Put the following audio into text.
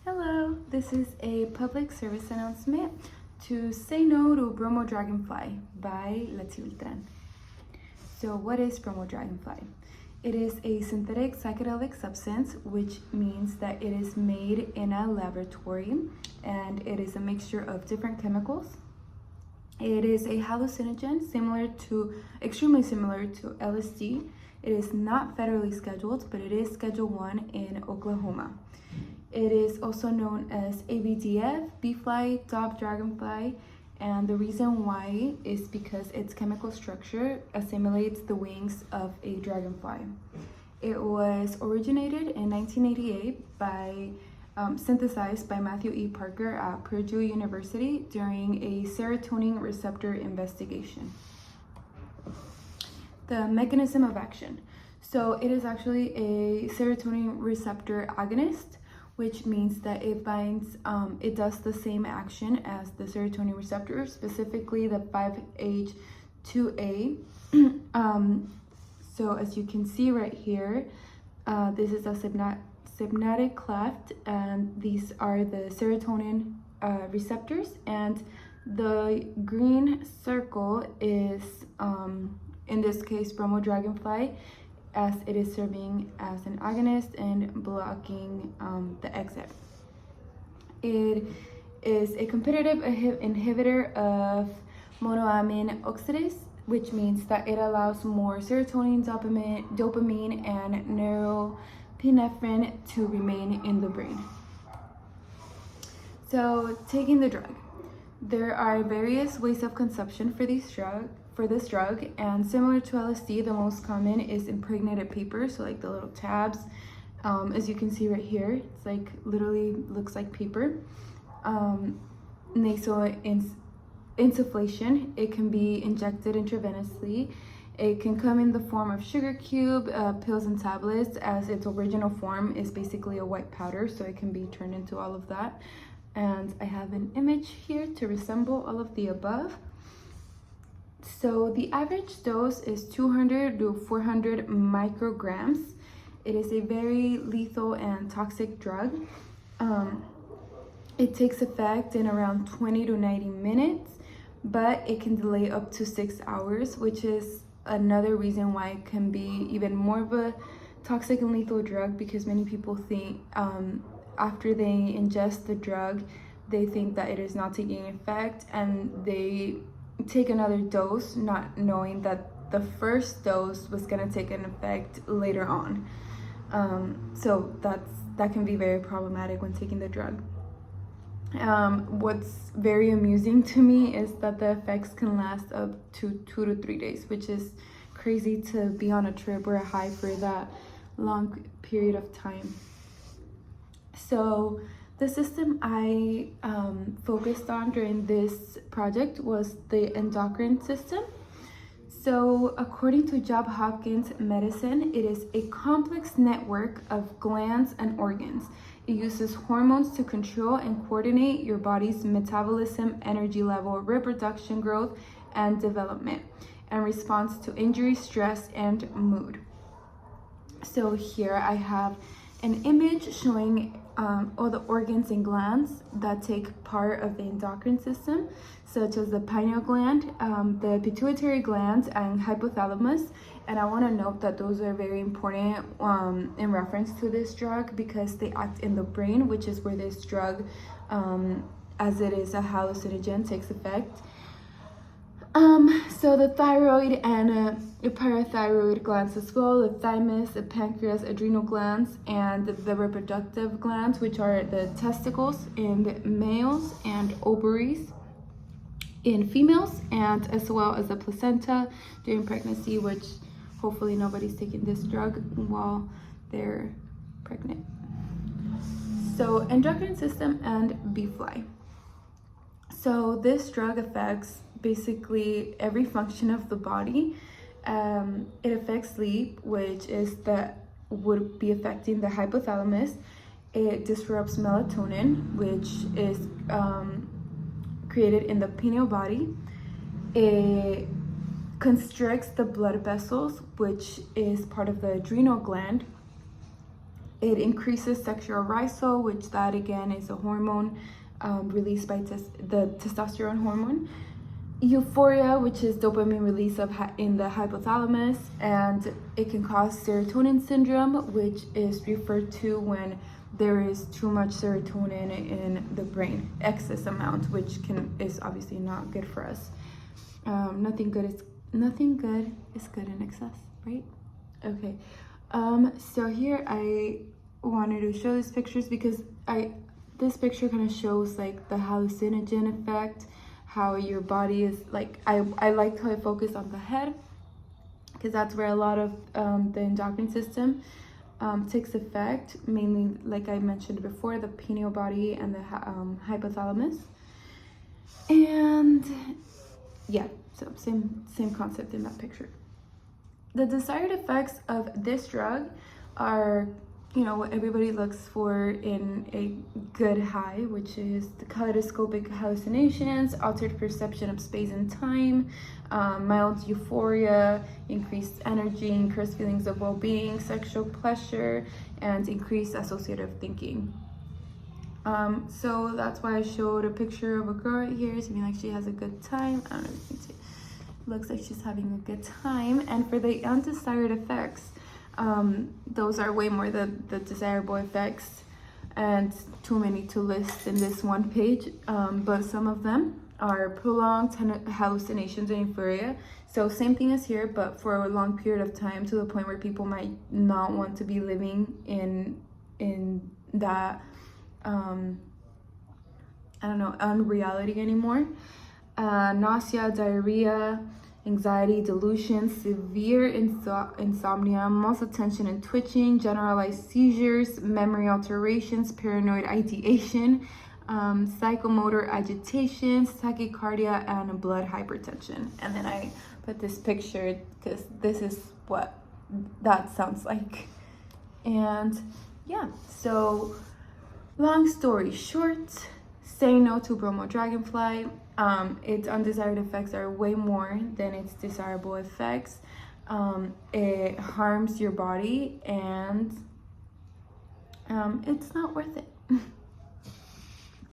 Hello, this is a public service announcement to say no to Bromo Dragonfly by Let's Ultran. So what is Bromo Dragonfly? It is a synthetic psychedelic substance, which means that it is made in a laboratory and it is a mixture of different chemicals. It is a hallucinogen extremely similar to LSD. It is not federally scheduled, but it is Schedule 1 in Oklahoma. It is also known as ABDF, bee-fly, dog dragonfly, and the reason why is because its chemical structure assimilates the wings of a dragonfly. It was originated in 1988 synthesized by Matthew E. Parker at Purdue University during a serotonin receptor investigation. The mechanism of action. So it is actually a serotonin receptor agonist, which means that it binds, it does the same action as the serotonin receptor, specifically the 5-HT2A. So as you can see right here, this is a synaptic cleft, and these are the serotonin receptors, and the green circle is, in this case, Bromo Dragonfly, as it is serving as an agonist and blocking the exit. It is a competitive inhibitor of monoamine oxidase, which means that it allows more serotonin, dopamine, and norepinephrine to remain in the brain. So, taking the drug. There are various ways of consumption for this drug, and similar to LSD, the most common is impregnated paper, so like the little tabs. As you can see right here, it's like literally looks like paper. Nasal insufflation, it can be injected intravenously. It can come in the form of sugar cube, pills, and tablets, as its original form is basically a white powder, so it can be turned into all of that. And I have an image here to resemble all of the above. So the average dose is 200 to 400 micrograms. It is a very lethal and toxic drug. It takes effect in around 20 to 90 minutes, but it can delay up to 6 hours, which is another reason why it can be even more of a toxic and lethal drug, because many people think after they ingest the drug, they think that it is not taking effect, and they take another dose not knowing that the first dose was going to take an effect later on. So that can be very problematic when taking the drug. What's very amusing to me is that the effects can last up to 2 to 3 days, which is crazy to be on a trip or a high for that long period of time. So the system I focused on during this project was the endocrine system. So according to Johns Hopkins Medicine, it is a complex network of glands and organs. It uses hormones to control and coordinate your body's metabolism, energy level, reproduction, growth, and development, and responds to injury, stress, and mood. So here I have an image showing all the organs and glands that take part of the endocrine system, such as the pineal gland, the pituitary glands, and hypothalamus. And I want to note that those are very important in reference to this drug, because they act in the brain, which is where this drug, as it is a hallucinogen, takes effect. So the thyroid and the parathyroid glands as well, the thymus, the pancreas, adrenal glands, and the reproductive glands, which are the testicles in males and ovaries in females, and as well as the placenta during pregnancy, which hopefully nobody's taking this drug while they're pregnant. So endocrine system and bee-fly. So this drug affects basically every function of the body. It affects sleep, which would be affecting the hypothalamus. It disrupts melatonin, which is created in the pineal body. It constricts the blood vessels, which is part of the adrenal gland. It increases sexual arousal, which that again is a hormone released by the testosterone hormone. Euphoria, which is dopamine release in the hypothalamus, and it can cause serotonin syndrome, which is referred to when there is too much serotonin in the brain, excess amount, which is obviously not good for us. Nothing good is good in excess, right? Okay. So here I wanted to show these pictures because this picture kind of shows like the hallucinogen effect, how your body is like, I liked how I focused on the head because that's where a lot of the endocrine system takes effect, mainly like I mentioned before, the pineal body and the hypothalamus. And yeah, so same concept in that picture. The desired effects of this drug are, you know, what everybody looks for in a good high, which is the kaleidoscopic hallucinations, altered perception of space and time, mild euphoria, increased energy, increased feelings of well-being, sexual pleasure, and increased associative thinking. So that's why I showed a picture of a girl right here, seeming like she has a good time. I don't know if you can see. Looks like she's having a good time. And for the undesired effects, those are way more the desirable effects, and too many to list in this one page, but some of them are prolonged hallucinations and euphoria. So same thing as here, but for a long period of time, to the point where people might not want to be living in that I don't know, unreality anymore. Nausea, diarrhea, anxiety, delusion, severe insomnia, muscle tension and twitching, generalized seizures, memory alterations, paranoid ideation, psychomotor agitation, tachycardia, and blood hypertension. And then I put this picture because this is what that sounds like. And yeah, so long story short, say no to Bromo Dragonfly. Its undesired effects are way more than its desirable effects. It harms your body, and it's not worth it.